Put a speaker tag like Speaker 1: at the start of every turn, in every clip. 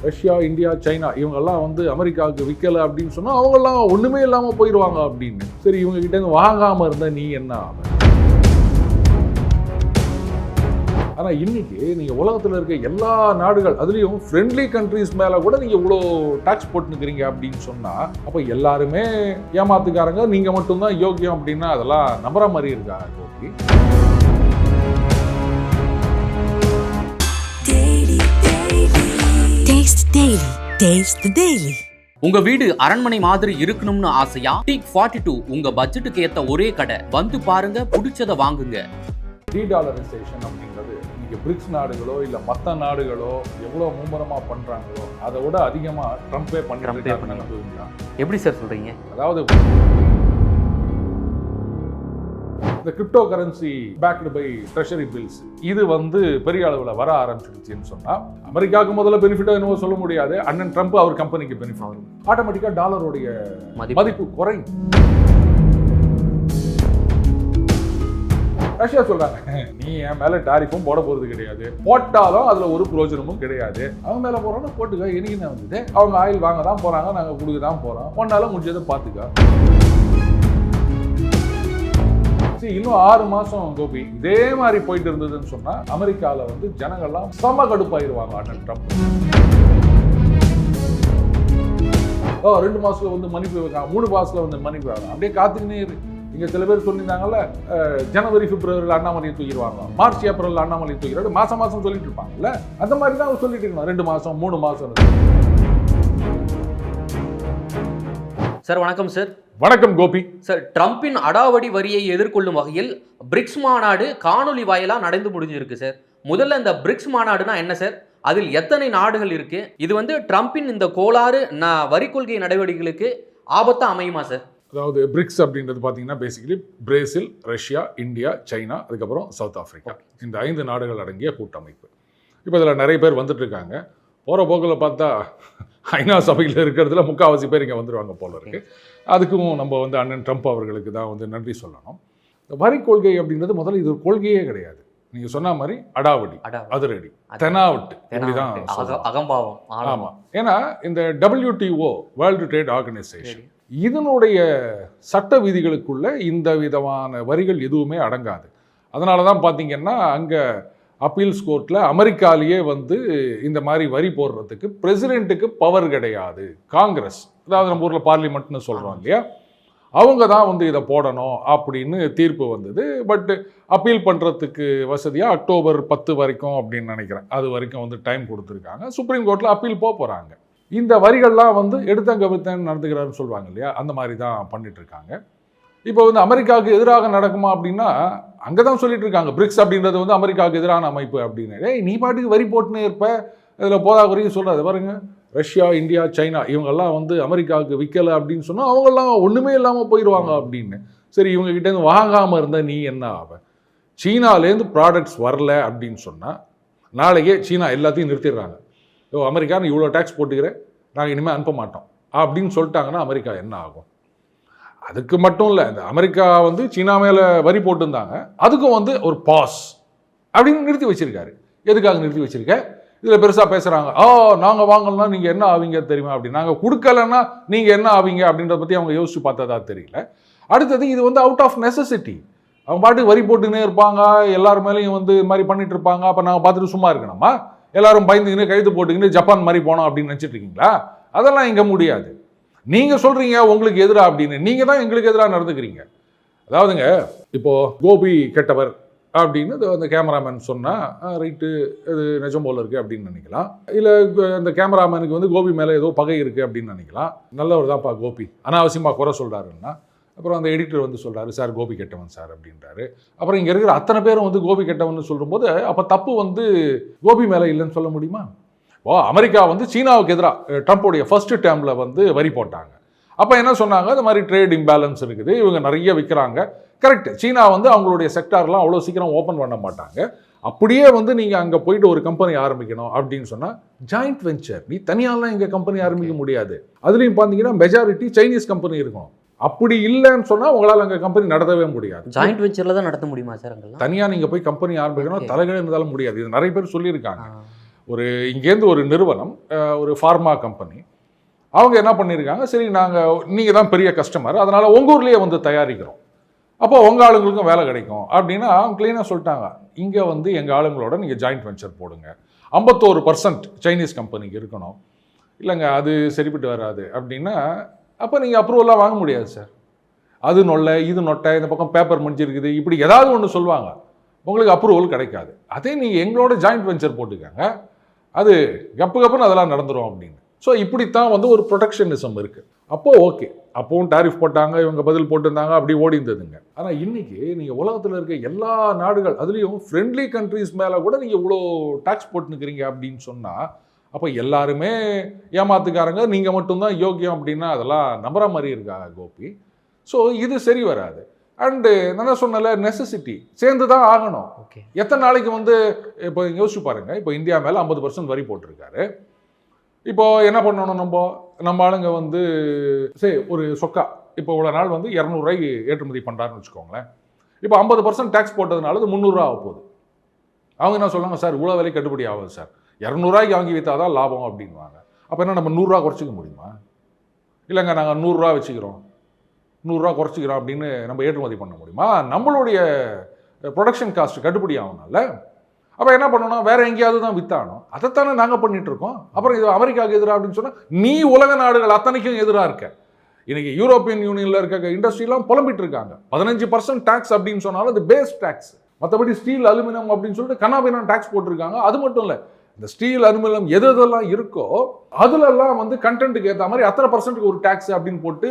Speaker 1: Russia, India, China இவங்கெல்லாம் வந்து அமெரிக்காவுக்கு விற்கலை அப்படின்னு சொன்னால் அவங்கெல்லாம் ஒன்றுமே இல்லாமல் போயிடுவாங்க அப்படின்னு. சரி, இவங்க கிட்டேருந்து வாங்காமல் இருந்தால் நீ என்ன ஆகும்? ஆனால் இன்னைக்கு நீங்கள் உலகத்தில் இருக்க எல்லா நாடுகள், அதுலேயும் ஃப்ரெண்ட்லி கண்ட்ரிஸ் மேலே கூட நீங்கள் இவ்வளோ டாக்ஸ் போட்டுக்கிறீங்க அப்படின்னு சொன்னால் அப்போ எல்லாருமே ஏமாத்துக்காரங்க, நீங்கள் மட்டும்தான் யோக்கியம் அப்படின்னா அதெல்லாம் நம்புற மாதிரி இருக்கா கோபி?
Speaker 2: உங்க வீடு அரண்மனை மாதிரி இருக்கணும்னு ஆசையா? டீக் 42 உங்க பட்ஜெட்டுக்கு ஏத்த ஒரே கடை. வந்து பாருங்க, பிடிச்சத வாங்குங்க.
Speaker 1: டீடாலரைசேஷன் அப்படின்றது இன்னைக்கு பிரிக்ஸ் நாடுகளோ இல்லை மற்ற நாடுகளோ எவ்வளோ மும்முரமாக பண்ணுறாங்களோ அதை விட அதிகமாக ட்ரம்ப்பே பண்ணிட்டு.
Speaker 2: எப்படி சார் சொல்றீங்க?
Speaker 1: அதாவது இந்த crypto currency backed by treasury bills இது வந்து பெரிய அளவில் வர ஆரம்பிச்சிருச்சுன்னு சொன்னால் அமெரிக்காவுக்கு முதல்ல பெனிஃபிட்டோ என்னவோ சொல்ல முடியாது. அண்ணன் ட்ரம்ப் அவர் கம்பெனிக்கு பெனிஃபிட் ஆகும். ஆட்டோமேட்டிக்காக டாலருடைய மதிப்பு குறையும். ரஷ்யா சொல்றாங்க, நீ என் மேல டாரிஃபும் போட போறது கிடையாது, போட்டாலும் அதுல ஒரு பிரயோஜனமும் கிடையாது. அவங்க மேல போறோம்னா போட்டுக்க, எனக்கு என்ன வந்தது? அவங்க ஆயில் வாங்க தான் போறாங்க, நாங்க கொடுக்க தான் போறோம், ஒன்னால முடிஞ்சதை பாத்துக்க. இன்னும் 6 மாசம் கோபி இதே மாதிரி போயிட்டு இருந்ததுன்னு சொன்னா அமெரிக்கால வந்து ஜனங்கள்லாம் சம கடுப்பாயிருவாங்க. அண்ணன் ட்ரம்ப் 2 மாசத்துல வந்து மன்னிப்பு வைக்காங்க, 3 மாசத்துல வந்து மன்னிப்பு வைக்காங்க. அப்படியே காத்துக்கினே இருக்கு. இங்கே சில பேர் சொல்லியிருந்தாங்கல்ல, ஜனவரி பிப்ரவரியில் அண்ணாமலையை தூக்கிடுவாங்க, மார்ச் ஏப்ரலில் அண்ணாமலையை தூக்கிடுவாங்க, மாதம் மாதம் சொல்லிட்டு இருப்பாங்கல்ல, அந்த மாதிரி தான் சொல்லிட்டு இருக்கணும். 2 மாதம் 3 மாதம்.
Speaker 2: சார் வணக்கம் சார்.
Speaker 1: வணக்கம் கோபி.
Speaker 2: சார், ட்ரம்பின் அடாவடி வரியை எதிர்கொள்ளும் வகையில் பிரிக்ஸ் மாநாடு காணொலி வாயிலா நடந்து முடிஞ்சிருக்கு சார். முதல்ல இந்த பிரிக்ஸ் மாநாடுனா என்ன சார்? அதில் எத்தனை நாடுகள் இருக்கு? இது வந்து ட்ரம்பின் இந்த கோளாறு வரி கொள்கை நடவடிக்கைகளுக்கு ஆபத்தா அமையுமா சார்?
Speaker 1: அதாவது பிரிக்ஸ் அப்படின்றது பார்த்தீங்கன்னா basically Brazil, Russia, India, China, அதுக்கப்புறம் சவுத் ஆஃப்ரிக்கா, இந்த 5 நாடுகள் அடங்கிய கூட்டமைப்பு. இப்போ இதில் நிறைய பேர் வந்துட்டு இருக்காங்க. போகிற போக்கில் பார்த்தா ஐநா சபையில் இருக்கிறதுல 3/4 பேர் இங்கே வந்துடுவாங்க போல இருக்கு. அதுக்கும் நம்ம வந்து அண்ணன் ட்ரம்ப் அவர்களுக்கு தான் வந்து நன்றி சொல்லணும். இந்த வரி கொள்கை அப்படின்றது முதல்ல இது ஒரு கொள்கையே கிடையாது. நீங்கள் சொன்ன மாதிரி அடாவடி, அதிரடி, தெனாவட்டு, இப்படிதான்
Speaker 2: அகம்பாவம்.
Speaker 1: ஆமாம். ஏன்னா இந்த WTO வேர்ல்டு ட்ரேட் ஆர்கனைசேஷன் இதனுடைய சட்ட விதிகளுக்குள்ள இந்த விதமான வரிகள் எதுவுமே அடங்காது. அதனால தான் பார்த்தீங்கன்னா அங்கே அப்பீல்ஸ் கோர்ட்டில் அமெரிக்காலேயே வந்து இந்த மாதிரி வரி போடுறதுக்கு பிரசிடெண்ட்டுக்கு பவர் கிடையாது. காங்கிரஸ், அதாவது நம்ம ஊரில் பார்லிமெண்ட்னு சொல்கிறோம் இல்லையா, அவங்க தான் வந்து இதை போடணும் அப்படின்னு தீர்ப்பு வந்தது. பட் அப்பீல் பண்ணுறதுக்கு வசதியாக அக்டோபர் 10 வரைக்கும் அப்படின்னு நினைக்கிறேன், அது வரைக்கும் வந்து டைம் கொடுத்துருக்காங்க. சுப்ரீம் கோர்ட்டில் அப்பீல் போகிறாங்க. இந்த வரிகள்லாம் வந்து எடுத்தங்க வித்தன்னு நடந்துக்கிறாருன்னு சொல்லுவாங்க இல்லையா, அந்த மாதிரி தான் பண்ணிட்டு இருக்காங்க. இப்போ வந்து அமெரிக்காவுக்கு எதிராக நடக்குமா அப்படின்னா அங்கே தான் சொல்லிட்டு இருக்காங்க, பிரிக்ஸ் அப்படின்றது வந்து அமெரிக்காவுக்கு எதிரான அமைப்பு அப்படின்னு. நீ பாட்டுக்கு வரி போட்டுனே இருப்ப, இதில் போதாக்குறையும் சொல்கிறாரு பாருங்க. ரஷ்யா, இந்தியா, சைனா இவங்கெல்லாம் வந்து அமெரிக்காவுக்கு விற்கலை அப்படின்னு சொன்னால் அவங்கெல்லாம் ஒன்றுமே இல்லாமல் போயிடுவாங்க அப்படின்னு. சரி, இவங்க கிட்டேருந்து வாங்காமல் இருந்தால் நீ என்ன ஆவ? சீனாலேருந்து ப்ராடக்ட்ஸ் வரல அப்படின்னு சொன்னால் நாளைக்கே சீனா எல்லாத்தையும் நிறுத்திடுறாங்க. அமெரிக்கா நீ இவ்வளோ டேக்ஸ் போட்டுக்கிறேன், நாங்கள் இனிமேல் அனுப்ப மாட்டோம் அப்படின்னு சொல்லிட்டாங்கன்னா அமெரிக்கா என்ன ஆகும்? அதுக்கு மட்டும் இல்லை, இந்த அமெரிக்கா வந்து சீனா மேலே வரி போட்டுருந்தாங்க, அதுக்கும் வந்து ஒரு பாஸ் அப்படின்னு நிறுத்தி வச்சிருக்காரு. எதுக்காக நிறுத்தி வச்சிருக்க? இதில் பெருசாக பேசுகிறாங்க, நாங்கள் வாங்கலன்னா நீங்கள் என்ன ஆவீங்க தெரியுமா, அப்படி நாங்கள் கொடுக்கலன்னா நீங்கள் என்ன ஆவீங்க அப்படின்றத பற்றி அவங்க யோசிச்சு பார்த்ததா தெரியல. அடுத்தது இது வந்து அவுட் ஆஃப் நெசசிட்டி. அவங்க பாட்டுக்கு வரி போட்டுன்னே இருப்பாங்க, எல்லார் மேலேயும் வந்து இது மாதிரி பண்ணிட்டு இருப்பாங்க. அப்போ நாங்கள் பார்த்துட்டு சும்மா இருக்கணுமா? எல்லாரும் பயந்துக்கின்னு கழுத்து போட்டுக்கின்னு ஜப்பான் மாதிரி போனோம் அப்படின்னு நினச்சிட்டு இருக்கீங்களா? அதெல்லாம் இங்கே முடியாது. நீங்கள் சொல்கிறீங்க உங்களுக்கு எதிராக அப்படின்னு, நீங்கள் தான் எங்களுக்கு எதிராக நடந்துக்கிறீங்க. அதாவதுங்க, இப்போது கோபி கெட்டவர் அப்படின்னு அந்த கேமராமேன் சொன்னால் ரைட்டு, இது நிஜம் போல் இருக்குது அப்படின்னு நினைக்கலாம். இல்லை அந்த கேமராமேனுக்கு வந்து கோபி மேலே ஏதோ பகை இருக்குது அப்படின்னு நினைக்கலாம். நல்லவர் தான்ப்பா கோபி, அனாவசியமாக குறை சொல்கிறாருன்னா. அப்புறம் அந்த எடிட்டர் வந்து சொல்கிறாரு, சார் கோபி கெட்டவன் சார் அப்படின்றாரு. அப்புறம் இங்கே இருக்கிற அத்தனை பேரும் வந்து கோபி கெட்டவன் சொல்லும்போது அப்போ தப்பு வந்து கோபி மேலே இல்லைன்னு சொல்ல முடியுமா? அமெரிக்கா வந்து சீனாவுக்கு எதிராக ட்ரம்ப்போடைய ஃபர்ஸ்ட் டேர்மில் வந்து வரி போட்டாங்க. அப்போ என்ன சொன்னாங்க, இந்த மாதிரி ட்ரேட் இம்பேலன்ஸ் இருக்குது, இவங்க நிறைய விற்கிறாங்க. கரெக்ட், சீனா வந்து அவங்களுடைய செக்டார்லாம் அவ்வளோ சீக்கிரம் ஓப்பன் பண்ண மாட்டாங்க. அப்படியே வந்து நீங்கள் அங்கே போயிட்டு ஒரு கம்பெனி ஆரம்பிக்கணும் அப்படின்னு சொன்னால் ஜாயிண்ட் வெஞ்சர், நீ தனியாலாம் இங்கே கம்பெனி ஆரம்பிக்க முடியாது. அதுலேயும் பார்த்தீங்கன்னா மெஜாரிட்டி சைனீஸ் கம்பெனி இருக்கும். அப்படி இல்லைன்னு சொன்னால் உங்களால் அங்கே கம்பெனி நடத்தவே முடியாது.
Speaker 2: ஜாயிண்ட் வெஞ்சரில் தான் நடத்த முடியுமா சார்? அங்கே
Speaker 1: தனியாக நீங்கள் போய் கம்பெனி ஆரம்பிக்கணும், தலைகீழ இருந்தாலும் முடியாது. இது நிறைய பேர் சொல்லியிருக்காங்க. இங்கேருந்து ஒரு நிறுவனம், ஒரு ஃபார்மா கம்பெனி, அவங்க என்ன பண்ணியிருக்காங்க, சரி நீங்கள் தான் பெரிய கஸ்டமர், அதனால் உங்கள் ஊர்லேயே வந்து தயாரிக்கிறோம், அப்போ உங்கள் ஆளுங்களுக்கும் வேலை கிடைக்கும் அப்படின்னா அவங்க க்ளீனாக சொல்லிட்டாங்க, இங்கே வந்து எங்கள் ஆளுங்களோட நீங்கள் ஜாயிண்ட் வெஞ்சர் போடுங்க, 51% சைனீஸ் கம்பெனிக்கு இருக்கணும். இல்லைங்க அது சரிப்பட்டு வராது அப்படின்னா அப்போ நீங்கள் அப்ரூவலாக வாங்க முடியாது சார். அது நொல்லை, இது நொட்டை, இந்த பக்கம் பேப்பர் முடிஞ்சிருக்குது, இப்படி ஏதாவது ஒன்று சொல்லுவாங்க, உங்களுக்கு அப்ரூவல் கிடைக்காது. அதே நீங்கள் எங்களோட ஜாயிண்ட் வெஞ்சர் போட்டுக்காங்க, அது கப்புன்னு அதெல்லாம் நடந்துடும் அப்படின்னு. ஸோ இப்படித்தான் வந்து ஒரு ப்ரொடெக்ஷனிசம் இருக்குது. அப்போது ஓகே, அப்போவும் டாரிஃப் போட்டாங்க, இவங்க பதில் போட்டிருந்தாங்க, அப்படி ஓடி இருந்ததுங்க. ஆனால் இன்றைக்கி நீங்கள் உலகத்தில் இருக்க எல்லா நாடுகள், அதுலேயும் ஃப்ரெண்ட்லி கண்ட்ரீஸ் மேலே கூட நீங்கள் இவ்வளோ டாக்ஸ் போட்டுனுக்கிறீங்க அப்படின்னு சொன்னால் அப்போ எல்லாருமே ஏமாத்துக்காரங்க, நீங்கள் மட்டும்தான் யோக்கியம் அப்படின்னா அதெல்லாம் நம்புற மாதிரி இருக்கா கோபி? ஸோ இது சரி வராது. அண்டு நான் சொன்னல, நெசசிட்டி சேர்ந்து தான் ஆகணும்.
Speaker 2: ஓகே,
Speaker 1: எத்தனை நாளைக்கு வந்து இப்போ யோசிச்சு பாருங்கள், இப்போ இந்தியா மேலே 50% வரி போட்டிருக்காரு. இப்போ என்ன பண்ணணும், நம்ம ஆளுங்க வந்து சரி ஒரு சொக்கா இப்போ இவ்வளோ நாள் வந்து 200 ரூபாய்க்கு ஏற்றுமதி பண்ணுறாருன்னு வச்சுக்கோங்களேன். இப்போ 50% டேக்ஸ் போட்டதுனால அது 300 ரூபா ஆக போகுது. அவங்க என்ன சொல்லுவாங்க, சார் இவ்வளோ விலை கட்டுப்படி ஆகுது சார், 200 ரூபாய்க்கு வாங்கி விற்றா தான் லாபம் அப்படின்வாங்க. அப்போ என்ன நம்ம 100 ரூபா குறைச்சிக்க முடியுமா? இல்லைங்க நாங்கள் 100 ரூபா வச்சுக்கிறோம், 100 ரூபா குறைச்சிக்கிறோம் அப்படின்னு நம்ம ஏற்றுமதி பண்ண முடியுமா? நம்மளுடைய ப்ரொடக்ஷன் காஸ்ட் கட்டுப்படி ஆகணும்ல. அப்போ என்ன பண்ணணும், வேற எங்கேயாவது தான் வித்தானோம். அதைத்தானே நாங்கள் பண்ணிட்டு இருக்கோம். அப்புறம் இது அமெரிக்காவுக்கு எதிராக அப்படின்னு சொன்னால் நீ உலக நாடுகள் அத்தனைக்கும் எதிராக இருக்க. இன்னைக்கு யூரோப்பியன் யூனியனில் இருக்க இண்டஸ்ட்ரியெலாம் புலம்பிட்டு இருக்காங்க. 15% டேக்ஸ் அப்படின்னு சொன்னாலும் அது பேஸ் டேக்ஸ். மற்றபடி ஸ்டீல், அலுமினியம் அப்படின்னு சொல்லிட்டு கனாபினா டேக்ஸ் போட்டிருக்காங்க. அது மட்டும் இல்லை, இந்த ஸ்டீல், அலுமினியம் எதெல்லாம் இருக்கோ அதுலெல்லாம் வந்து கண்டென்ட்டுக்கு ஏற்ற மாதிரி அத்தனை பர்சன்ட்டுக்கு ஒரு டேக்ஸ் அப்படின்னு போட்டு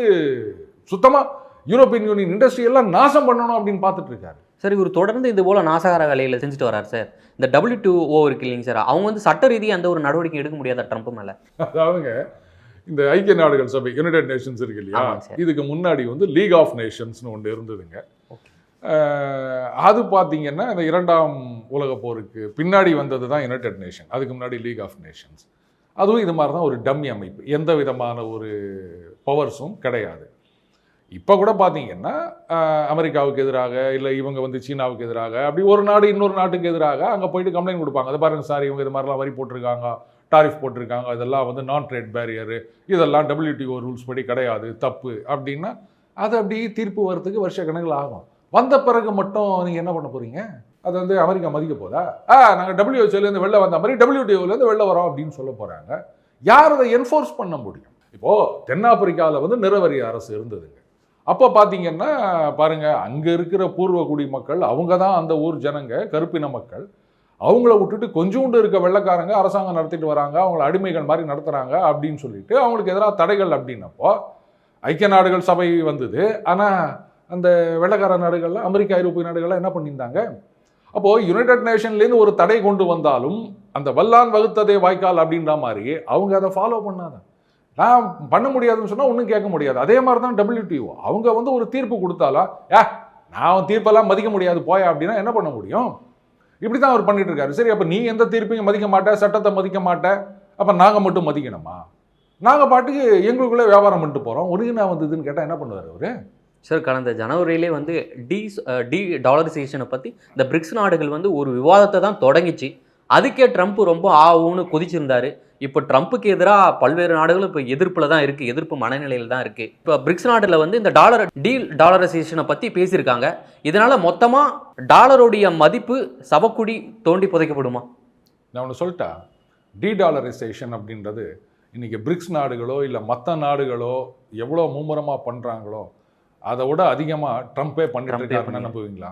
Speaker 1: சுத்தமாக யூரோப்பியன் யூனியன் இண்டஸ்ட்ரி எல்லாம் நாசம் பண்ணணும் அப்படின்னு பார்த்துட்டு இருக்காரு.
Speaker 2: சார் இவர் தொடர்ந்து இது போல் நாசகார வேலையில் செஞ்சுட்டு வரார் சார். இந்த WTO இருக்கு இல்லைங்க சார், அவங்க வந்து சட்ட ரீதியாக எந்த ஒரு நடவடிக்கை எடுக்க முடியாத ட்ரம்ப் மேலே?
Speaker 1: அதாவதுங்க, இந்த ஐக்கிய நாடுகள் சபை, யுனைடெட் நேஷன்ஸ் இருக்கு இல்லையா, இதுக்கு முன்னாடி வந்து லீக் ஆஃப் நேஷன்ஸ்னு ஒன்று இருந்ததுங்க. அது பார்த்தீங்கன்னா இந்த 2ஆம் உலக போருக்கு பின்னாடி வந்தது தான் யுனைடெட் நேஷன். அதுக்கு முன்னாடி லீக் ஆஃப் நேஷன்ஸ். அதுவும் இது மாதிரி தான் ஒரு டம்மி அமைப்பு, எந்த விதமான ஒரு பவர்ஸும் கிடையாது. இப்போ கூட பார்த்தீங்கன்னா அமெரிக்காவுக்கு எதிராக, இல்லை இவங்க வந்து சீனாவுக்கு எதிராக, அப்படி ஒரு நாடு இன்னொரு நாட்டுக்கு எதிராக அங்கே போயிட்டு கம்ப்ளைண்ட் கொடுப்பாங்க. அதை பாருங்கள் சார், இவங்க இது மாதிரிலாம் வரி போட்டிருக்காங்க, டாரிஃப் போட்டிருக்காங்க, இதெல்லாம் வந்து நான் ட்ரேட் பேரியரு, இதெல்லாம் WTO ரூல்ஸ் படி கிடையாது, தப்பு அப்படின்னா அது அப்படி தீர்ப்பு வர்றதுக்கு வருஷ கணக்கில் ஆகும். வந்த பிறகு மட்டும் நீங்கள் என்ன பண்ண போகிறீங்க? அது வந்து அமெரிக்கா மதிக்க போதா? நாங்கள் WHOலேருந்து வெளில வந்த மாதிரி WTOலேருந்து வெளில வரோம் அப்படின்னு சொல்ல போகிறாங்க. யார் அதை என்ஃபோர்ஸ் பண்ண முடியும்? இப்போது தென்னாப்பிரிக்காவில் வந்து நிறவரி அரசு இருந்ததுங்க. அப்போ பார்த்தீங்கன்னா பாருங்கள், அங்கே இருக்கிற பூர்வ குடி மக்கள், அவங்க தான் அந்த ஊர் ஜனங்க, கருப்பின மக்கள், அவங்கள விட்டுட்டு கொஞ்சோண்டு இருக்க வெள்ளைக்காரங்க அரசாங்கம் நடத்திட்டு வராங்க, அவங்கள அடிமைகள் மாதிரி நடத்துகிறாங்க அப்படின்னு சொல்லிட்டு அவங்களுக்கு எதிராக தடைகள் அப்படின்னப்போ ஐக்கிய நாடுகள் சபை வந்தது. ஆனால் அந்த வெள்ளைக்கார நாடுகளில், அமெரிக்கா, ஐரோப்பிய நாடுகள்லாம் என்ன பண்ணியிருந்தாங்க? அப்போது யுனைடெட் நேஷன்லேருந்து ஒரு தடை கொண்டு வந்தாலும் அந்த வல்லான் வகுத்ததே வாய்க்கால் அப்படின்ற மாதிரி அவங்க அதை ஃபாலோ பண்ணாதான். நான் பண்ண முடியாதுன்னு சொன்னால் ஒன்றும் கேட்க முடியாது. அதே மாதிரி தான் WTO. அவங்க வந்து ஒரு தீர்ப்பு கொடுத்தாலும் நான் தீர்ப்பெல்லாம் மதிக்க முடியாது போயா அப்படின்னா என்ன பண்ண முடியும்? இப்படி தான் அவர் பண்ணிட்டு இருக்காரு. சரி, அப்போ நீ எந்த தீர்ப்பையும் மதிக்க மாட்டேன், சட்டத்தை மதிக்க மாட்டேன், அப்போ நாங்கள் மட்டும் மதிக்கணுமா? நாங்கள் பாட்டுக்கு எங்களுக்குள்ளே வியாபாரம் பண்ணிட்டு போகிறோம், ஒருங்கினா வந்ததுன்னு கேட்டால் என்ன பண்ணுவார் அவர்?
Speaker 2: சார் கடந்த ஜனவரியிலே வந்து டி டாலரைசேஷனை பற்றி இந்த பிரிக்ஸ் நாடுகள் வந்து ஒரு விவாதத்தை தான் தொடங்கிச்சு. அதுக்கே ட்ரம்ப் ரொம்ப ஆவுன்னு கொதிச்சிருந்தாரு. இப்போ ட்ரம்ப்புக்கு எதிராக பல்வேறு நாடுகளும் இப்போ எதிர்ப்பில் தான் இருக்குது, எதிர்ப்பு மனநிலையில் தான் இருக்குது. இப்போ பிரிக்ஸ் நாட்டில் வந்து இந்த டாலரைசேஷனை பற்றி பேசியிருக்காங்க. இதனால் மொத்தமாக டாலருடைய மதிப்பு சவக்குடி தோண்டி புதைக்கப்படுமா?
Speaker 1: நான் ஒன்று சொல்லிட்டா, டீடாலரைசேஷன் அப்படின்றது இன்றைக்கி பிரிக்ஸ் நாடுகளோ இல்லை மற்ற நாடுகளோ எவ்வளோ மும்முரமாக பண்ணுறாங்களோ அதை விட அதிகமாக ட்ரம்ப்பே பண்ணிட்டு இருக்காருன்னு நம்புவீங்களா?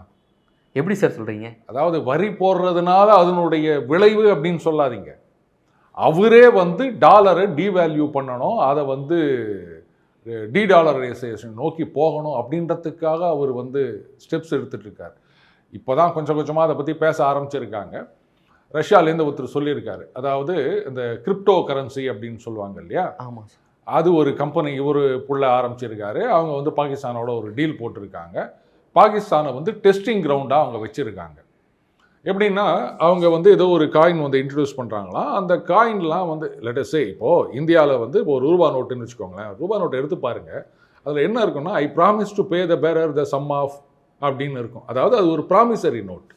Speaker 2: எப்படி சார் சொல்கிறீங்க?
Speaker 1: அதாவது வரி போடுறதுனால அதனுடைய விளைவு அப்படின்னு சொல்லாதீங்க. அவரே வந்து டாலரை டீவேல்யூ பண்ணணும், அதை வந்து டீடாலரைசேஷன் நோக்கி போகணும் அப்படின்றதுக்காக அவர் வந்து ஸ்டெப்ஸ் எடுத்துகிட்டு இருக்கார். இப்போ தான் கொஞ்சம் கொஞ்சமாக அதை பற்றி பேச ஆரம்பிச்சிருக்காங்க. ரஷ்யாலேருந்து ஒருத்தர் சொல்லியிருக்காரு, அதாவது இந்த கிரிப்டோ கரன்சி அப்படின்னு சொல்லுவாங்க இல்லையா,
Speaker 2: ஆமாம் சார்,
Speaker 1: அது ஒரு கம்பெனி இவர் புள்ள ஆரம்பிச்சிருக்காரு. அவங்க வந்து பாகிஸ்தானோட ஒரு டீல் போட்டிருக்காங்க. பாகிஸ்தானை வந்து டெஸ்டிங் கிரவுண்டாக அவங்க வச்சுருக்காங்க. எப்படின்னா அவங்க வந்து ஏதோ ஒரு காயின் வந்து இன்ட்ரடியூஸ் பண்ணுறாங்களாம். அந்த காயின்லாம் வந்து லெட்டஸ் சே இப்போது இந்தியாவில் வந்து இப்போ ஒரு ரூபா நோட்டுன்னு வச்சுக்கோங்களேன். ரூபா நோட்டை எடுத்து பாருங்கள், அதில் என்ன இருக்குன்னா, I promise to pay the bearer the sum of அப்படின்னு இருக்கும். அதாவது அது ஒரு ப்ராமிசரி நோட்.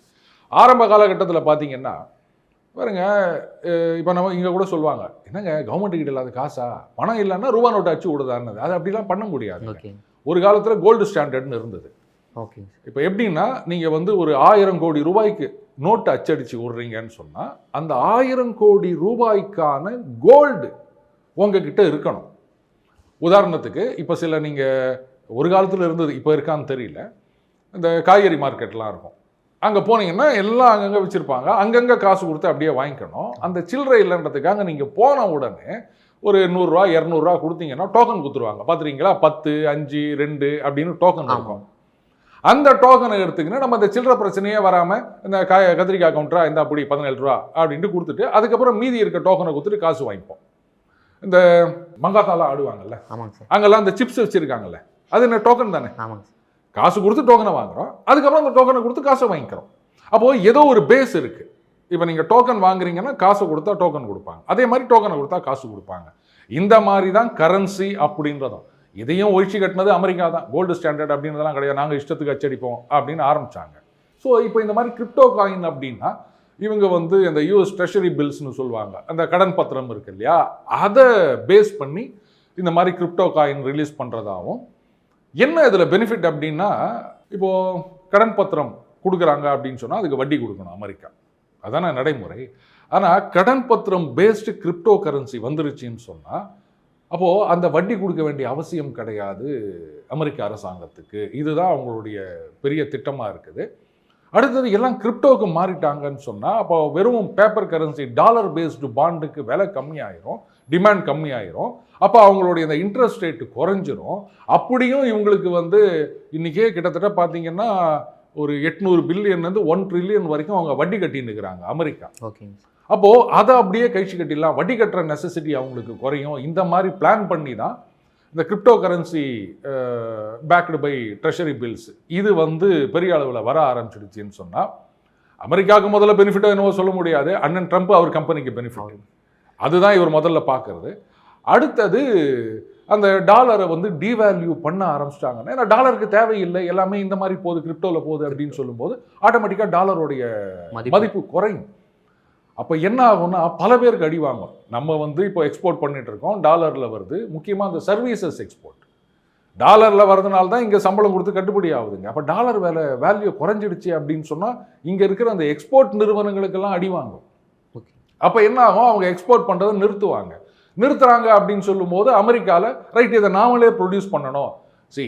Speaker 1: ஆரம்ப காலகட்டத்தில் பார்த்தீங்கன்னா பாருங்க, இப்போ நம்ம இங்கே கூட சொல்லுவாங்க, என்னங்க கவர்மெண்ட் கிட்ட இல்லாத காசா, பணம் இல்லைன்னா ரூபா நோட்டு அச்சு விடுதான்னு. அது அப்படிலாம் பண்ண முடியாது.
Speaker 2: ஓகே
Speaker 1: ஒரு காலத்தில் கோல்டு ஸ்டாண்டர்ட்னு இருந்தது.
Speaker 2: ஓகே.
Speaker 1: இப்போ எப்படின்னா, நீங்கள் வந்து ஒரு 1000 கோடி ரூபாய்க்கு நோட்டு அச்சடிச்சு விடுறீங்கன்னு சொன்னால், அந்த 1000 கோடி ரூபாய்க்கான கோல்டு உங்ககிட்ட இருக்கணும். உதாரணத்துக்கு இப்போ சில நீங்கள் ஒரு காலத்தில் இருந்தது, இப்போ இருக்கான்னு தெரியல, இந்த காய்கறி மார்க்கெட்லாம் இருக்கும், அங்கே போனீங்கன்னா எல்லாம் அங்கங்கே வச்சுருப்பாங்க, அங்கங்கே காசு கொடுத்து அப்படியே வாங்கிக்கணும். அந்த சில்லறை இல்லைன்றதுக்காக நீங்கள் போன உடனே ஒரு 100 ரூபா 200 ரூபா கொடுத்தீங்கன்னா டோக்கன் கொடுத்துருவாங்க. பார்த்துறீங்களா, 10, 5, 2 அப்படின்னு டோக்கன் இருக்கும். அந்த டோக்கனை எடுத்துக்கின்னு நம்ம இந்த சில்லறை பிரச்சனையே வராமல் இந்த கத்திரிக்காய் கவுண்டரா இந்த அப்படி 17 ரூபா அப்படின்ட்டு கொடுத்துட்டு அதுக்கப்புறம் மீதி இருக்க டோக்கனை கொடுத்துட்டு காசு வாங்கிப்போம். இந்த மங்காத்தாலாம் ஆடுவாங்கல்ல,
Speaker 2: ஆமாங்க சார்,
Speaker 1: அங்கெல்லாம் இந்த சிப்ஸ் வச்சுருக்காங்கல்ல, அது என்ன டோக்கன் தானே.
Speaker 2: ஆமாங்க சார்.
Speaker 1: காசு கொடுத்து டோக்கனை வாங்குறோம், அதுக்கப்புறம் அந்த டோக்கனை கொடுத்து காசை வாங்கிக்கிறோம். அப்போது ஏதோ ஒரு பேஸ் இருக்குது. இப்போ நீங்கள் டோக்கன் வாங்குறீங்கன்னா காசு கொடுத்தா டோக்கன் கொடுப்பாங்க, அதே மாதிரி டோக்கனை கொடுத்தா காசு கொடுப்பாங்க. இந்த மாதிரி தான் கரன்சி அப்படின்றதும். இதையும் ஒழிச்சு கட்டினது அமெரிக்கா தான். கோல்டு ஸ்டாண்டர்ட் அப்படின்றதெல்லாம் கிடையாது, நாங்கள் இஷ்டத்துக்கு அச்சடிப்போம் அப்படின்னு ஆரம்பித்தாங்க. ஸோ இப்போ இந்த மாதிரி கிரிப்டோ காயின் அப்படின்னா இவங்க வந்து இந்த யூஎஸ் ட்ரெஷரி பில்ஸ்னு சொல்லுவாங்க, அந்த கடன் பத்திரம் இருக்கு இல்லையா, அதை பேஸ் பண்ணி இந்த மாதிரி கிரிப்டோ காயின் ரிலீஸ் பண்ணுறதாகவும். என்ன இதில் பெனிஃபிட் அப்படின்னா, இப்போது கடன் பத்திரம் கொடுக்குறாங்க அப்படின்னு சொன்னால் அதுக்கு வட்டி கொடுக்கணும் அமெரிக்கா, அதான நடைமுறை. ஆனால் கடன் பத்திரம் பேஸ்டு கிரிப்டோ கரன்சி வந்துருச்சுன்னு சொன்னால் அப்போது அந்த வட்டி கொடுக்க வேண்டிய அவசியம் கிடையாது அமெரிக்க அரசாங்கத்துக்கு. இதுதான் அவங்களுடைய பெரிய திட்டமாக இருக்குது. அடுத்தது எல்லாம் கிரிப்டோவுக்கு மாறிட்டாங்கன்னு சொன்னால் அப்போ வெறும் பேப்பர் கரன்சி டாலர் பேஸ்டு பாண்டுக்கு விலை கம்மியாயிரும், டிமாண்ட் கம்மியாயிரும். அப்போ அவங்களுடைய இந்த இன்ட்ரெஸ்ட் ரேட்டு குறைஞ்சிரும். அப்படியும் இவங்களுக்கு வந்து இன்றைக்கே கிட்டத்தட்ட பார்த்தீங்கன்னா ஒரு 800 பில்லியன்லேருந்து 1 ட்ரில்லியன் வரைக்கும் அவங்க வட்டி கட்டின்னு இருக்கிறாங்க அமெரிக்கா.
Speaker 2: ஓகே.
Speaker 1: அப்போது அதை அப்படியே கழிச்சு கட்டிடலாம், வட்டி கட்டுற நெசசிட்டி அவங்களுக்கு குறையும். இந்த மாதிரி பிளான் பண்ணி தான் இந்த crypto currency backed by treasury bills இது வந்து பெரிய அளவில் வர ஆரம்பிச்சிடுச்சின்னு சொன்னால் அமெரிக்காவுக்கு முதல்ல பெனிஃபிட்டோ என்னவோ சொல்ல முடியாது, அண்ணன் ட்ரம்ப் அவர் கம்பெனிக்கு பெனிஃபிட், அதுதான் இவர் முதல்ல பார்க்கறது. அடுத்தது அந்த டாலரை வந்து டீவேல்யூ பண்ண ஆரம்பிச்சிட்டாங்கன்னா, ஏன்னா டாலருக்கு தேவையில்லை, எல்லாமே இந்த மாதிரி போகுது, கிரிப்டோவில் போகுது அப்படின்னு சொல்லும்போது ஆட்டோமேட்டிக்காக டாலருடைய மதிப்பு குறையும். அப்போ என்ன ஆகும்னா பல பேருக்கு அடி வாங்கும். நம்ம வந்து இப்போ எக்ஸ்போர்ட் பண்ணிட்டு இருக்கோம், டாலரில் வருது, முக்கியமாக அந்த சர்வீசஸ் எக்ஸ்போர்ட் டாலரில் வரதுனால தான் இங்கே சம்பளம் கொடுத்து கட்டுப்படி ஆகுதுங்க. அப்போ டாலர் வேல்யூ குறைஞ்சிடுச்சு அப்படின்னு சொன்னால் இங்கே இருக்கிற அந்த எக்ஸ்போர்ட் நிறுவனங்களுக்கெல்லாம் அடி வாங்கும். அப்போ என்ன ஆகும், அவங்க எக்ஸ்போர்ட் பண்ணுறதை நிறுத்துறாங்க அப்படின்னு சொல்லும்போது அமெரிக்காவில் ரைட் இதை நாமளே ப்ரொடியூஸ் பண்ணணும்.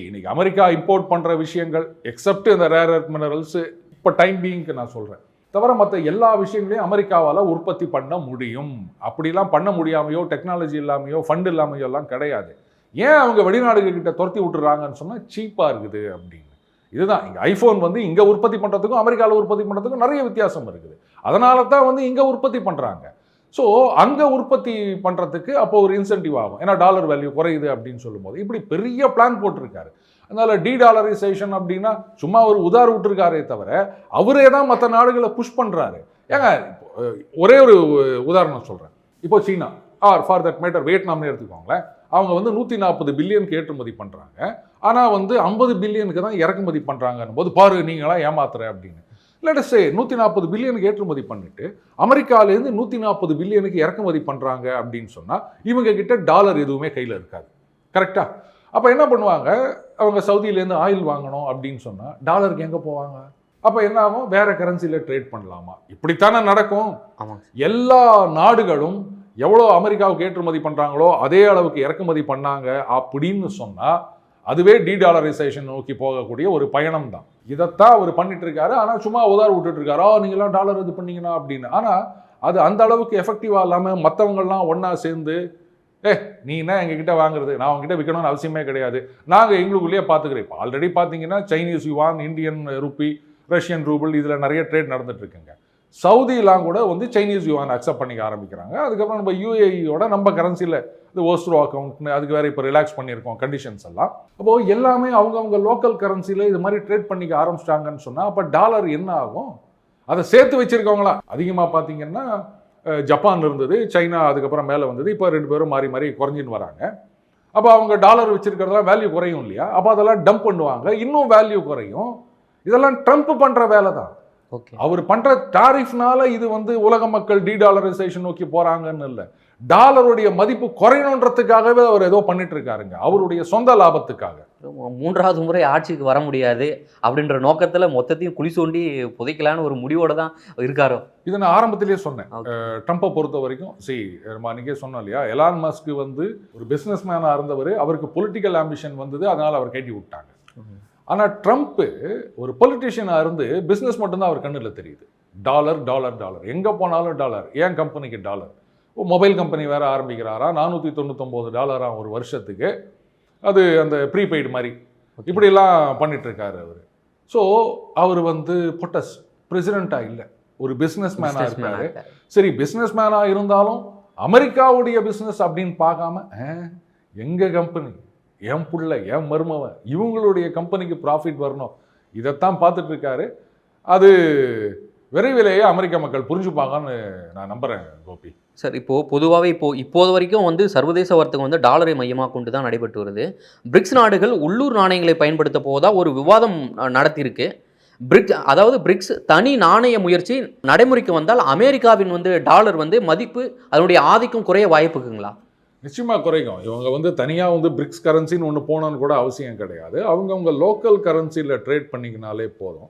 Speaker 1: இன்னைக்கு அமெரிக்கா இம்போர்ட் பண்ணுற விஷயங்கள் எக்ஸப்ட் இந்த ரேர் எர்த் மினரல்ஸு இப்போ டைம் பீயிங்க்கு நான் சொல்கிறேன், தவிர மற்ற எல்லா விஷயங்களையும் அமெரிக்காவால் உற்பத்தி பண்ண முடியும். அப்படிலாம் பண்ண முடியாமையோ டெக்னாலஜி இல்லாமையோ ஃபண்ட் இல்லாமையோ எல்லாம் கிடையாது. ஏன் அவங்க வெளிநாடுகிட்ட துரத்தி விட்டுறாங்கன்னு சொன்னால் சீப்பாக இருக்குது அப்படின்னு. இதுதான் இங்கே ஐஃபோன் வந்து இங்கே உற்பத்தி பண்ணுறதுக்கும் அமெரிக்காவில் உற்பத்தி பண்ணுறதுக்கும் நிறைய வித்தியாசம் இருக்குது. அதனால தான் வந்து இங்கே உற்பத்தி பண்ணுறாங்க. ஸோ அங்கே உற்பத்தி பண்ணுறதுக்கு அப்போ ஒரு இன்சென்டிவ் ஆகும், ஏன்னா டாலர் வேல்யூ குறையுது அப்படின்னு சொல்லும்போது இப்படி பெரிய பிளான் போட்டிருக்காரு. அதனால் டீடாலரைசேஷன் அப்படின்னா சும்மா ஒரு உதார விட்டுருக்காரே தவிர அவரே தான் மற்ற நாடுகளை புஷ் பண்ணுறாரு. ஏங்க ஒரே ஒரு உதாரணம் சொல்கிறேன். இப்போ சீனா ஆர் ஃபார் தட் மேட்டர் வியட்நாம்னு எடுத்துக்கோங்களேன், அவங்க வந்து 140 பில்லியனுக்கு ஏற்றுமதி பண்ணுறாங்க, ஆனால் வந்து 50 பில்லியனுக்கு தான் இறக்குமதி பண்ணுறாங்கன்னு போது பாரு நீங்களாம் ஏமாத்துற அப்படின்னு. லெட்ஸ் 140 பில்லியனுக்கு ஏற்றுமதி பண்ணிட்டு அமெரிக்காவிலேருந்து 140 பில்லியனுக்கு இறக்குமதி பண்ணுறாங்க அப்படின்னு சொன்னால் இவங்க கிட்ட டாலர் எதுவுமே கையில் இருக்காது, கரெக்டாக? அப்போ என்ன பண்ணுவாங்க, அவங்க சவுதியிலேருந்து ஆயில் வாங்கணும் அப்படின்னு சொன்னால் டாலருக்கு எங்கே போவாங்க? அப்போ என்ன ஆகும், வேற கரன்சியில் ட்ரேட் பண்ணலாமா? இப்படித்தானே நடக்கும். எல்லா நாடுகளும் எவ்வளோ அமெரிக்காவுக்கு ஏற்றுமதி பண்ணுறாங்களோ அதே அளவுக்கு இறக்குமதி பண்ணாங்க அப்படின்னு சொன்னால் அதுவே டீடாலரைசேஷன் நோக்கி போகக்கூடிய ஒரு பயணம் தான். இதைத்தான் அவர் பண்ணிட்டு இருக்காரு. ஆனால் சும்மா உதார விட்டுட்டு இருக்காரு, நீங்களாம் டாலர் இது பண்ணீங்கன்னா அப்படின்னு. ஆனால் அது அந்த அளவுக்கு எஃபெக்டிவாக இல்லாமல் மற்றவங்கள்லாம் ஒன்றா சேர்ந்து நீ என்ன எங்ககிட்ட வாங்குறது, நான் உங்ககிட்ட விற்கணும்னு அவசியமே கிடையாது, நாங்கள் எங்களுக்குள்ளேயே பார்த்துக்கிறேன். இப்போ ஆல்ரெடி பார்த்தீங்கன்னா Chinese yuan, Indian rupee, Russian ruble, இதில் நிறைய ட்ரேட் நடந்துட்டு இருக்குங்க. சவுதிலாம் கூட வந்து சைனீஸ் யுவான் அக்செப்ட் பண்ணிக்க ஆரம்பிக்கிறாங்க. அதுக்கப்புறம் நம்ம யூஏஇயோட நம்ம கரன்சியில் இது ஓஸ்ட்ரோ அக்கௌண்ட்னு அதுக்கு வேறு இப்போ ரிலாக்ஸ் பண்ணியிருக்கோம் கண்டிஷன்ஸ் எல்லாம். அப்போது எல்லாமே அவங்கவுங்க லோக்கல் கரன்சியில் இது மாதிரி ட்ரேட் பண்ணிக்க ஆரம்பிச்சிட்டாங்கன்னு சொன்னால் அப்போ டாலர் என்ன ஆகும்? அதை சேர்த்து வச்சுருக்கவங்களாம் அதிகமாக பார்த்தீங்கன்னா ஜப்பான் இருந்தது, சைனா அதுக்கப்புறம் மேலே வந்தது, இப்போ 2 பேரும் மாறி மாறி குறைஞ்சின்னு வராங்க. அப்போ அவங்க டாலர் வச்சுருக்கிறதெல்லாம் வேல்யூ குறையும் இல்லையா? அப்போ அதெல்லாம் டம்ப் பண்ணுவாங்க, இன்னும் வேல்யூ குறையும். இதெல்லாம் ட்ரம்ப் பண்ணுற வேலை தான்.
Speaker 2: ஓகே.
Speaker 1: அவர் பண்ற டாரிஃப்னால இது வந்து உலக மக்கள் டீடாலரைசேஷன் நோக்கி போறாங்கன்னு இல்லை, டாலருடைய மதிப்பு குறையணுன்றதுக்காகவே அவர் ஏதோ பண்ணிட்டு இருக்காருங்க, அவருடைய சொந்த லாபத்துக்காக.
Speaker 2: 3வது முறை ஆட்சிக்கு வர முடியாது அப்படின்ற நோக்கத்துல மொத்தத்தையும் குழி தோண்டி புதைக்கலான்னு ஒரு முடிவோட தான் இருக்காரோ.
Speaker 1: இதை நான் ஆரம்பத்திலேயே சொன்னேன்.
Speaker 2: Okay.
Speaker 1: ட்ரம்பை பொறுத்த வரைக்கும் நம்ம அன்றைக்கே சொன்னோம் இல்லையா, எலான் மஸ்க் வந்து ஒரு பிஸ்னஸ் மேனாக இருந்தவர், அவருக்கு பொலிட்டிக்கல் ஆம்பிஷன் வந்தது, அதனால் அவர் கட்டி விட்டாங்க. ஆனால் ட்ரம்ப்பு ஒரு பொலிட்டிஷியனாக இருந்து பிஸ்னஸ் மட்டும்தான் அவர் கண்ணில் தெரியுது. டாலர் டாலர் டாலர், எங்கே போனாலும் டாலர். ஏன் கம்பெனிக்கு டாலர்? மொபைல் கம்பெனி வேறு ஆரம்பிக்கிறாரா, $499 ஒரு வருஷத்துக்கு, அது அந்த ப்ரீபெய்டு மாதிரி இப்படிலாம் பண்ணிகிட்ருக்காரு அவர். ஸோ அவர் வந்து பொட்டஸ் பிரசிடெண்ட்டாக இல்லை, ஒரு பிஸ்னஸ் மேனாக இருக்காரு. சரி, பிஸ்னஸ் மேனாக இருந்தாலும் அமெரிக்காவுடைய பிஸ்னஸ் அப்படின்னு பார்க்காம எங்கள் கம்பெனி, என் புள்ள, என் மருமவன், இவங்களுடைய கம்பெனிக்கு ப்ராஃபிட் வரணும், இதைத்தான் பார்த்துட்டு இருக்காரு. அது விரைவிலேயே அமெரிக்க மக்கள் புரிஞ்சுப்பாங்கன்னு நான் நம்புகிறேன் கோபி.
Speaker 2: சார், பொதுவாகவே இப்போது வரைக்கும் வந்து சர்வதேச வர்த்தகம் வந்து டாலரை மையமாக கொண்டு தான் நடைபெற்று வருது. பிரிக்ஸ் நாடுகள் உள்ளூர் நாணயங்களை பயன்படுத்த போதா ஒரு விவாதம் நடத்தியிருக்கு. பிரிக்ஸ் தனி நாணய முயற்சி நடைமுறைக்கு வந்தால் அமெரிக்காவின் வந்து டாலர் வந்து மதிப்பு, அதனுடைய ஆதிக்கம் குறைய வாய்ப்புக்குங்களா?
Speaker 1: நிச்சயமாக குறைக்கும். இவங்க வந்து தனியாக வந்து பிரிக்ஸ் கரன்சின்னு ஒன்று போகணுன்னு கூட அவசியம் கிடையாது, அவங்கவுங்க லோக்கல் கரன்சியில் ட்ரேட் பண்ணிக்கினாலே போதும்.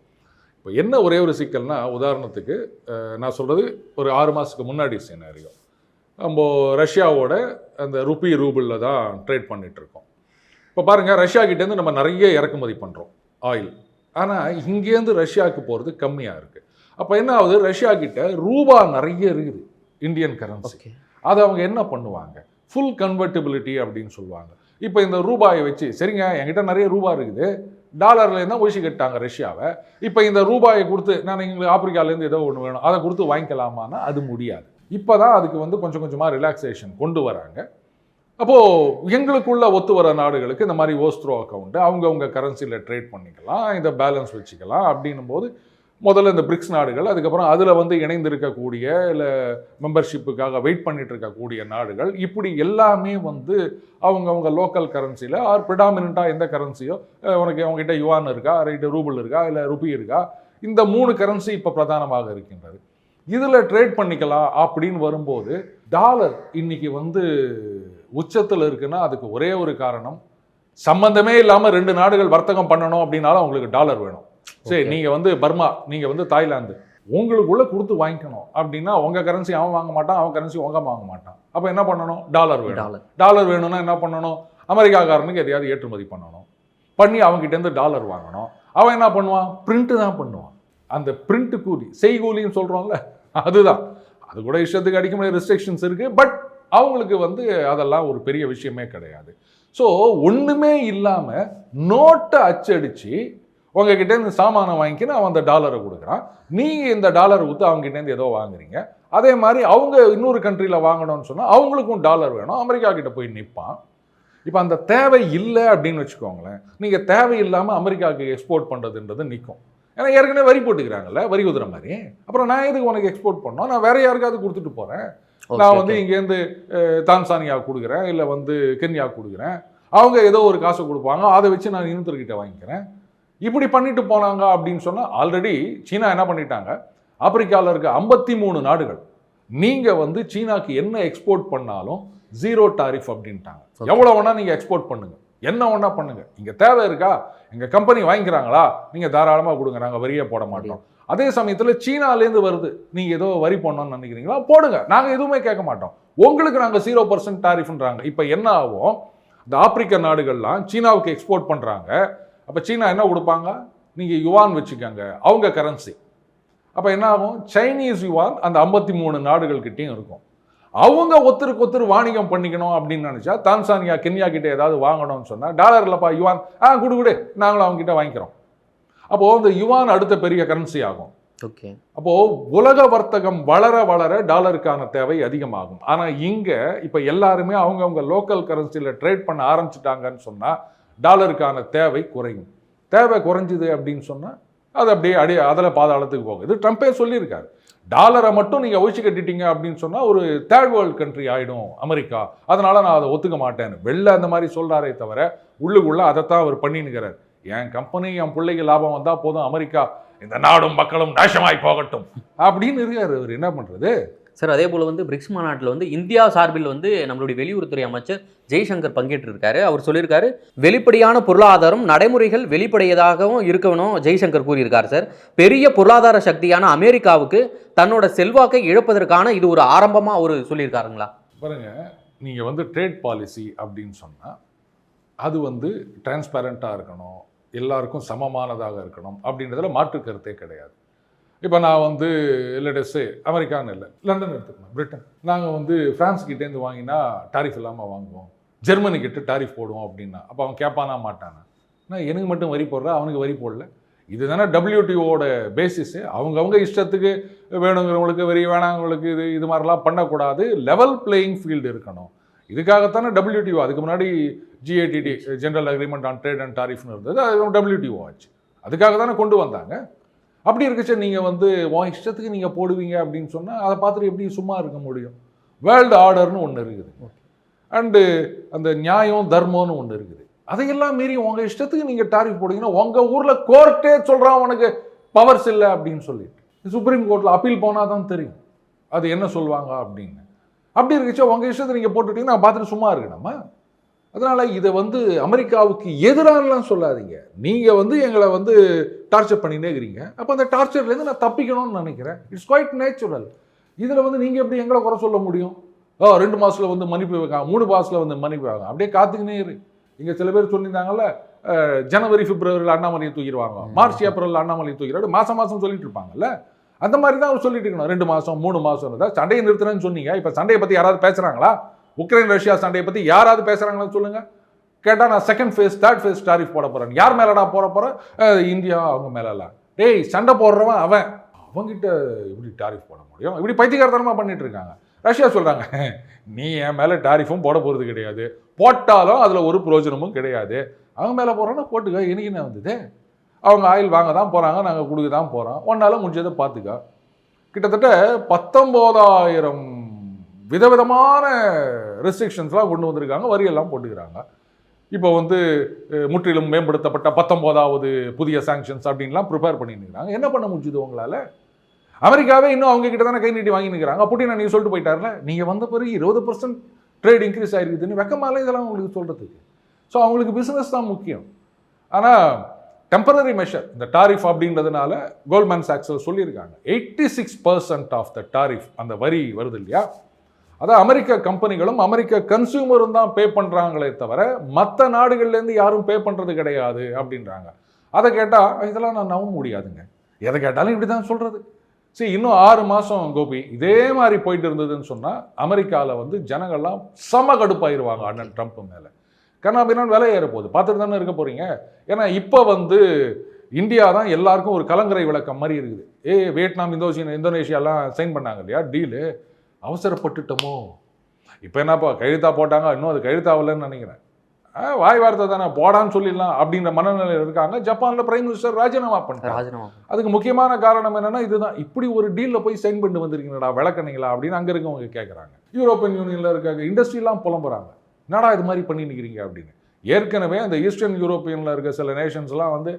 Speaker 1: இப்போ என்ன ஒரே ஒரு சிக்கல்னா, உதாரணத்துக்கு நான் சொல்கிறது ஒரு 6 மாதத்துக்கு முன்னாடி சினாரியோ, நம்ம ரஷ்யாவோட அந்த ரூபிளில் தான் ட்ரேட் பண்ணிகிட்ருக்கோம். இப்போ பாருங்கள், ரஷ்யாக்கிட்டேருந்து நம்ம நிறைய இறக்குமதி பண்ணுறோம் ஆயில், ஆனால் இங்கேருந்து ரஷ்யாவுக்கு போகிறது கம்மியாக இருக்குது. அப்போ என்ன ஆகுது, ரஷ்யாக்கிட்ட ரூபா நிறைய இருக்குது, இந்தியன் கரன்சி. அதை அவங்க என்ன பண்ணுவாங்க, ஃபுல் கன்வெர்ட்டிபிலிட்டி அப்படின்னு சொல்லுவாங்க. இப்போ இந்த ரூபாயை வச்சு, சரிங்க என்கிட்ட நிறைய ரூபா இருக்குது, டாலர்லேருந்து தான் ஊசி கட்டாங்க ரஷ்யாவை, இப்போ இந்த ரூபாயை கொடுத்து நான் எங்களுக்கு ஆப்பிரிக்காலேருந்து ஏதோ ஒன்று வேணும் அதை கொடுத்து வாங்கிக்கலாமான்னா அது முடியாது. இப்போ தான் அதுக்கு வந்து கொஞ்சம் கொஞ்சமாக ரிலாக்ஸேஷன் கொண்டு வராங்க. அப்போது எங்களுக்குள்ள ஒத்து வர நாடுகளுக்கு இந்த மாதிரி ஓஸ்ட்ரோ அக்கௌண்ட்டு அவங்கவுங்க கரன்சியில் ட்ரேட் பண்ணிக்கலாம், இதை பேலன்ஸ் வச்சுக்கலாம் அப்படின்னும் போது முதல்ல இந்த பிரிக்ஸ் நாடுகள், அதுக்கப்புறம் அதில் வந்து இணைந்திருக்கக்கூடிய இல்லை மெம்பர்ஷிப்புக்காக வெயிட் பண்ணிட்டு இருக்கக்கூடிய நாடுகள், இப்படி எல்லாமே வந்து அவங்கவுங்க லோக்கல் கரன்சியில் ஆர் ப்ரிடாமினண்ட்டாக எந்த கரன்சியோ, உனக்கு அவங்ககிட்ட யுவான் இருக்கா, ரைட்டு ரூபிள் இருக்கா, இல்லை ருபி இருக்கா, இந்த 3 கரன்சி இப்போ பிரதானமாக இருக்கின்றது, இதில் ட்ரேட் பண்ணிக்கலாம் அப்படின்னு வரும்போது டாலர் இன்னைக்கு வந்து உச்சத்தில் இருக்குன்னா அதுக்கு ஒரே ஒரு காரணம், சம்பந்தமே இல்லாமல் 2 நாடுகள் வர்த்தகம் பண்ணணும் அப்படின்னாலும் அவங்களுக்கு டாலர் வேணும். சரி, நீங்கள் வந்து பர்மா, நீங்கள் வந்து தாய்லாந்து, உங்களுக்குள்ளே கொடுத்து வாங்கிக்கணும் அப்படின்னா உங்கள் கரன்சி அவன் வாங்க மாட்டான், அவன் கரன்சி உங்க வாங்க மாட்டான். அப்போ என்ன பண்ணணும், டாலர் வேணும். டாலர் வேணும்னா என்ன பண்ணணும், அமெரிக்காக்காரனுக்கு எதையாவது ஏற்றுமதி பண்ணி அவங்ககிட்டேருந்து டாலர் வாங்கணும். அவன் என்ன பண்ணுவான், பிரிண்ட்டு தான் பண்ணுவான். அந்த பிரிண்ட் கூலி, செய்கூலின்னு சொல்கிறோம்ல, அதுதான். அது கூட இஷ்டத்துக்கு அடிக்க முடியாத ரெஸ்ட்ரிக்ஷன்ஸ் இருக்குது, பட் அவங்களுக்கு வந்து அதெல்லாம் ஒரு பெரிய விஷயமே கிடையாது. ஸோ ஒன்றுமே இல்லாமல் நோட்டை அச்சடித்து உங்ககிட்ட இந்த சாமானை வாங்கிக்கின்னு அவன் அந்த டாலரை கொடுக்குறான், நீங்கள் இந்த டாலரை கொடுத்து அவங்ககிட்டேருந்து ஏதோ வாங்குறீங்க. அதே மாதிரி அவங்க இன்னொரு கண்ட்ரியில் வாங்கணும்னு சொன்னால் அவங்களுக்கும் டாலர் வேணும், அமெரிக்கா கிட்ட போய் நிற்பான். இப்போ அந்த தேவை இல்லை அப்படின்னு வச்சுக்கோங்களேன், நீங்கள் தேவையில்லாமல் அமெரிக்காவுக்கு எக்ஸ்போர்ட் பண்ணுறதுன்றது நிற்கும். ஏன்னா ஏற்கனவே வரி போட்டுக்கிறாங்கல்ல, வரி உதுற மாதிரி. அப்புறம் நான் எதுக்கு உனக்கு எக்ஸ்போர்ட் பண்ணோம், நான் வேற யாருக்காவது கொடுத்துட்டு போகிறேன். நான் வந்து இங்கேருந்து தான்சானியா கொடுக்குறேன், இல்லை வந்து கென்யா கொடுக்குறேன், அவங்க ஏதோ ஒரு காசை கொடுப்பாங்க, அதை வச்சு நான் இன்னொருத்தர்கிட்ட வாங்கிக்கிறேன். இப்படி பண்ணிட்டு போனாங்க அப்படின்னு சொன்னால், ஆல்ரெடி சீனா என்ன பண்ணிட்டாங்க, ஆப்பிரிக்காவில் இருக்க 53 நாடுகள் நீங்கள் வந்து சீனாக்கு என்ன எக்ஸ்போர்ட் பண்ணாலும் 0 டாரிஃப் அப்படின்ட்டாங்க. எவ்வளோ வேணால் நீங்கள் எக்ஸ்போர்ட் பண்ணுங்கள், என்ன வேணா பண்ணுங்கள், இங்கே தேவை இருக்கா, எங்கள் கம்பெனி வாங்கிக்கிறாங்களா, நீங்கள் தாராளமாக கொடுங்க, நாங்கள் வரியே போட மாட்டோம். அதே சமயத்தில் சீனாலேருந்து வருது, நீங்கள் ஏதோ வரி போடணும்னு நினைக்கிறீங்களா, போடுங்க, நாங்கள் எதுவுமே கேட்க மாட்டோம், உங்களுக்கு நாங்கள் 0% டாரிஃப்ன்றாங்க. இப்போ என்ன ஆகும், இந்த ஆப்பிரிக்க நாடுகள்லாம் சீனாவுக்கு எக்ஸ்போர்ட் பண்ணுறாங்க. அப்போ சீனா என்ன கொடுப்பாங்க, நீங்கள் யுவான் வச்சுக்கோங்க, அவங்க கரன்சி. அப்போ என்ன ஆகும், சைனீஸ் யுவான் அந்த 53 நாடுகள்கிட்டையும் இருக்கும். அவங்க ஒருத்தருக்கு ஒருத்தர் வாணிகம் பண்ணிக்கணும் அப்படின்னு நினச்சா, தான்சானியா கென்யா கிட்டே ஏதாவது வாங்கணும்னு சொன்னால், டாலர்லப்பா யுவான், கொடு நாங்களும் அவங்க கிட்ட வாங்கிக்கிறோம். அப்போது இந்த யுவான் அடுத்த பெரிய கரன்சி ஆகும்.
Speaker 2: ஓகே.
Speaker 1: அப்போது உலக வர்த்தகம் வளர வளர டாலருக்கான தேவை அதிகமாகும். ஆனால் இங்கே இப்போ எல்லாருமே அவங்கவுங்க லோக்கல் கரன்சியில் ட்ரேட் பண்ண ஆரம்பிச்சிட்டாங்கன்னு சொன்னால் டாலருக்கான தேவை குறையும். தேவை குறைஞ்சிது அப்படின்னு சொன்னால் அது அப்படியே அதில் பாதாளத்துக்கு போகும். இது ட்ரம்பே சொல்லியிருக்காரு, டாலரை மட்டும் நீங்கள் ஒழிச்சு கட்டிட்டீங்க அப்படின்னு சொன்னால் ஒரு தேர்ட் வேர்ல்டு கண்ட்ரி ஆகிடும் அமெரிக்கா, அதனால் நான் அதை ஒத்துக்க மாட்டேன்னு வெளில அந்த மாதிரி சொல்கிறாரே தவிர உள்ளுக்குள்ளே அதைத்தான் அவர் பண்ணினுக்கிறார். என் கம்பெனி என் பிள்ளைக்கு லாபம் வந்தால் போதும், அமெரிக்கா இந்த நாடும் மக்களும் நாசமாய் போகட்டும் அப்படின்னு இருக்காரு. அவர் என்ன பண்ணுறது
Speaker 2: சார்? அதே போல் வந்து பிரிக்ஸ் மாநாட்டில் வந்து இந்தியா சார்பில் வந்து நம்மளுடைய வெளியுறவுத்துறை அமைச்சர் ஜெய்சங்கர் பங்கேற்றிருக்காரு. அவர் சொல்லியிருக்காரு, வெளிப்படையான பொருளாதாரம் நடைமுறைகள் வெளிப்படையதாகவும் இருக்கணும் ஜெய்சங்கர் கூறியிருக்கார் சார். பெரிய பொருளாதார சக்தியான அமெரிக்காவுக்கு தன்னோட செல்வாக்கை இழப்பதற்கான இது ஒரு ஆரம்பமாக அவர் சொல்லியிருக்காருங்களா?
Speaker 1: பாருங்க, நீங்கள் வந்து ட்ரேட் பாலிசி அப்படின்னு சொன்னால் அது வந்து டிரான்ஸ்பேரண்ட்டாக இருக்கணும், எல்லாருக்கும் சமமானதாக இருக்கணும் அப்படின்றதுல மாற்று கருத்தே கிடையாது. இப்போ நான் வந்து இல்லடஸு அமெரிக்கான்னு இல்லை, லண்டன் எடுத்துக்கணும், பிரிட்டன். நாங்கள் வந்து ஃப்ரான்ஸ்கிட்டேருந்து வாங்கினா டாரிஃப் இல்லாமல் வாங்குவோம், ஜெர்மனிக்கிட்ட டாரிஃப் போடுவோம் அப்படின்னா அப்போ அவன் கேட்பானா மாட்டானா? நான் எனக்கு மட்டும் வரி போடுறா, அவனுக்கு வரி போடல. இதுதானே WTOவோட பேசிஸு. அவங்கவுங்க இஷ்டத்துக்கு வேணுங்கிறவங்களுக்கு வரி, வேணாங்கிறவங்களுக்கு இது மாதிரிலாம் பண்ணக்கூடாது. லெவல் பிளேயிங் ஃபீல்டு இருக்கணும். இதுக்காகத்தானே WTO. அதுக்கு முன்னாடி GATT, general agreement on trade and டாரிஃப்னு இருந்தது, அது WTO ஆச்சு. அதுக்காக தானே கொண்டு வந்தாங்க. அப்படி இருக்கச்சு நீங்கள் வந்து உன் இஷ்டத்துக்கு நீங்கள் போடுவீங்க அப்படின்னு சொன்னால் அதை பார்த்துட்டு எப்படி சும்மா இருக்க முடியும்? வேர்ல்டு ஆர்டர்னு ஒன்று இருக்குது, அண்டு அந்த நியாயம் தர்மம்னு ஒன்று இருக்குது. அதையெல்லாம் மீறி உங்கள் இஷ்டத்துக்கு நீங்கள் டாரிஃப் போடுவீங்கன்னா உங்கள் ஊரில் கோர்ட்டே சொல்கிறான் உனக்கு பவர்ஸ் இல்லை அப்படின்னு சொல்லிட்டு. சுப்ரீம் கோர்ட்டில் அப்பீல் போனால் தான் தெரியும் அது என்ன சொல்லுவாங்க அப்படின்னு. அப்படி இருக்கச்சு உங்கள் இஷ்டத்தை நீங்கள் போட்டுட்டீங்கன்னா பார்த்துட்டு சும்மா இருக்கணுமா? அதனால் இதை வந்து அமெரிக்காவுக்கு எதிரானலாம் சொல்லாதீங்க. நீங்கள் வந்து எங்களை வந்து டார்ச்சர் பண்ணினே இருக்கிறீங்க. அப்போ அந்த டார்ச்சர்லேருந்து நான் தப்பிக்கணும்னு நினைக்கிறேன். It's quite natural. இதில் வந்து நீங்கள் எப்படி எங்களை குறை சொல்ல முடியும்? 2 மாதத்தில் வந்து மன்னிப்பு வைக்காங்க, 3 மாதத்தில் வந்து மன்னிப்பு வைக்காங்க, அப்படியே காத்துக்கினே இரு. இங்கே சில பேர் சொல்லியிருந்தாங்கல்ல, ஜனவரி பிப்ரவரியில் அண்ணாமலையை தூக்கிடுவாங்க, மார்ச் ஏப்ரலில் அண்ணாமலையை தூக்கிடுவாங்க, மாதம் சொல்லிட்டு இருப்பாங்கல்ல. அந்த மாதிரி தான் அவர் சொல்லிட்டு இருக்கணும். 2 மாதம் 3 மாதம் இருந்தால் சண்டையை நிறுத்துறேன்னு சொன்னீங்க. இப்போ சண்டையை பற்றி யாராவது பேசுகிறாங்களா? உக்ரைன் ரஷ்யா சண்டையை பற்றி யாராவது பேசுகிறாங்களா சொல்லுங்கள். கேட்டால் நான் second phase third face tariff போட போகிறேன். யார் மேலடா போகிறேன்? இந்தியா அவங்க மேலலாம். டேய், சண்டை போடுறவன் அவங்கிட்ட எப்படி டாரிஃப் போட முடியும்? இப்படி பைத்தியக்காரத்தனமாக பண்ணிட்டு இருக்காங்க. ரஷ்யா சொல்கிறாங்க, நீ என் மேலே டாரிஃபும் போட போகிறது கிடையாது, போட்டாலும் அதில் ஒரு பிரயோஜனமும் கிடையாது. அவங்க மேலே போகிறோன்னா போட்டுக்க, எனக்கு என்ன வந்தது? அவங்க ஆயில் வாங்க தான் போகிறாங்க, நாங்கள் கொடுக்க தான் போகிறோம், ஒன்றால் முடிஞ்சதை பார்த்துக்க. கிட்டத்தட்ட 19,000 விதவிதமான ரெஸ்ட்ரிக்ஷன்ஸ்லாம் கொண்டு வந்திருக்காங்க, வரியெல்லாம் போட்டுக்கிறாங்க. இப்போ வந்து முற்றிலும் மேம்படுத்தப்பட்ட 19வது புதிய சாங்ஷன்ஸ் அப்படின்லாம் ப்ரிப்பேர் பண்ணிருக்கிறாங்க. என்ன பண்ண முடியுது உங்களால்? அமெரிக்காவே இன்னும் அவங்க கிட்ட தானே கை நீட்டி வாங்கினுக்கிறாங்க. புட்டின் நீங்கள் சொல்லிட்டு போயிட்டார்ல, நீங்கள் வந்த பிறகு 20% ட்ரேட் இன்க்ரீஸ் ஆகிருக்குதுன்னு வெக்கமால இதெல்லாம் உங்களுக்கு சொல்கிறதுக்கு. ஸோ அவங்களுக்கு பிஸ்னஸ் தான் முக்கியம். ஆனால் டெம்பரரி மெஷர் இந்த டாரிஃப் அப்படின்றதுனால கோல்ட்மேன் சாக்ஸில் சொல்லியிருக்காங்க 86% ஆஃப் த டாரிஃப், அந்த வரி வருது இல்லையா, அதான் அமெரிக்க கம்பெனிகளும் அமெரிக்க கன்சியூமரும் தான் பே பண்ணுறாங்களே தவிர மற்ற நாடுகள்லேருந்து யாரும் பே பண்ணுறது கிடையாது அப்படின்றாங்க. அதை கேட்டால் இதெல்லாம் நான் நம்ப முடியாதுங்க. எதை கேட்டாலும் இப்படி தான் சொல்கிறது. சரி, இன்னும் 6 மாதம் கோபி இதே மாதிரி போயிட்டு இருந்ததுன்னு சொன்னால் அமெரிக்காவில் வந்து ஜனங்கள்லாம் செம கடுப்பாயிருவாங்க அண்ணன் ட்ரம்ப் மேலே. கண்ணாபின்னான் விலை ஏற போகுது, பார்த்துட்டு தானே இருக்க போகிறீங்க. ஏன்னா இப்போ வந்து இந்தியா தான் எல்லாருக்கும் ஒரு கலங்கரை விளக்கம் மாதிரி இருக்குது. வியட்நாம், இந்தோனேஷியாலாம் சைன் பண்ணாங்க இல்லையா டீலு, அவசரப்பட்டுட்டோமோ? இப்போ என்னப்பா கழுத்தா போட்டாங்க, இன்னும் அது கழுத்தாவலன்னு நினைக்கிறேன். வாய் வார்த்தை தானே, போடான்னு சொல்லிடலாம் அப்படின்ற மனநிலையில் இருக்காங்க. ஜப்பானில் பிரைம் மினிஸ்டர் ராஜினாமா பண்ணிட்டாங்க. அதுக்கு முக்கியமான காரணம் என்னன்னா இதுதான். இப்படி ஒரு டீலில் போய் சைன் பண்ணிட்டு வந்திருக்கீங்களா விளக்கணிங்களா அப்படின்னு அங்கே இருக்கவங்க கேட்குறாங்க. யூரோப்பியன் யூனியனில் இருக்க இண்டஸ்ட்ரிலாம் புலம்புறாங்க, என்னடா இது மாதிரி பண்ணி நிற்கிறீங்க அப்படின்னு. ஏற்கனவே அந்த ஈஸ்டர்ன் யூரோப்பியனில் இருக்க சில நேஷன்ஸ்லாம் வந்து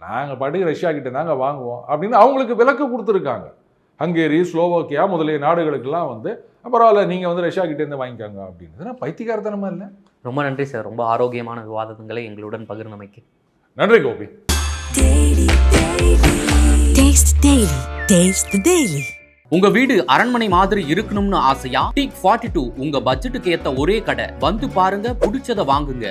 Speaker 1: நாங்கள் பாட்டு ரஷ்யா கிட்ட தாங்க வாங்குவோம் அப்படின்னு அவங்களுக்கு விலக்கு கொடுத்துருக்காங்க. ஹங்கேரி, ஸ்லோவோக்கியா முதலிய நாடுகளுக்கெல்லாம் வந்து பரவாயில்ல நீங்கள் வந்து ரஷ்யா கிட்டேருந்து வாங்கிக்காங்க அப்படின்னு. பைத்தியக்காரத்தனமா இல்லை?
Speaker 2: ரொம்ப நன்றி சார், ரொம்ப ஆரோக்கியமான விவாதங்களை எங்களுடன் பகிர்ந்தமைக்கு
Speaker 1: நன்றி கோபி.
Speaker 2: உங்க வீடு அரண்மனை மாதிரி இருக்கணும்னு ஆசையா? டீக் 42 உங்க பட்ஜெட்டுக்கு ஏத்த ஒரே கடை. வந்து பாருங்க, பிடிச்சத வாங்குங்க.